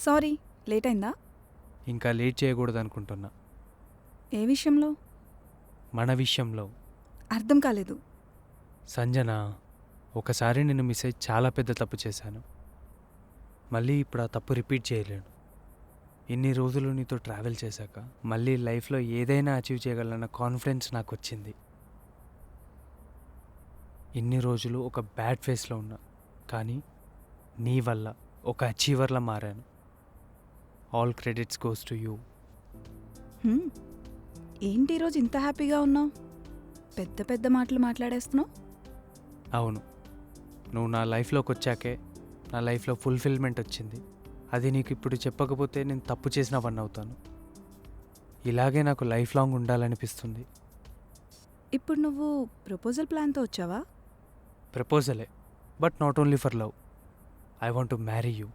Sorry, late అయిందా? ఇంకా late చేయకూడదు అనుకుంటున్నా. ఏ విషయంలో? మన విషయంలో. అర్థం కాలేదు. సంజన, ఒకసారి నిన్ను మిస్ అయ్యి చాలా పెద్ద తప్పు చేశాను. మళ్ళీ ఇప్పుడు ఆ తప్పు రిపీట్ చేయలేను. ఇన్ని రోజులు నీతో ట్రావెల్ చేశాక మళ్ళీ లైఫ్లో ఏదైనా అచీవ్ చేయగలన్న కాన్ఫిడెన్స్ నాకు వచ్చింది. ఇన్ని రోజులు ఒక బ్యాడ్ ఫేస్లో ఉన్నా, కానీ నీ వల్ల ఒక అచీవర్లా మారాను. All credits goes to you. హ్మ్, ఏంటి ఈరోజు ఇంత హ్యాపీగా ఉన్నావు? పెద్ద పెద్ద మాటలు మాట్లాడేస్తున్నావు. అవును, నువ్వు నా లైఫ్లోకి వచ్చాకే నా లైఫ్లో ఫుల్ఫిల్మెంట్ వచ్చింది. అది నీకు ఇప్పుడు చెప్పకపోతే నేను తప్పు చేసిన వన్ అవుతాను. ఇలాగే నాకు లైఫ్ లాంగ్ ఉండాలనిపిస్తుంది. ఇప్పుడు నువ్వు ప్రపోజల్ ప్లాన్తో వచ్చావా? ప్రపోజలే, but not only for love. I want to marry you.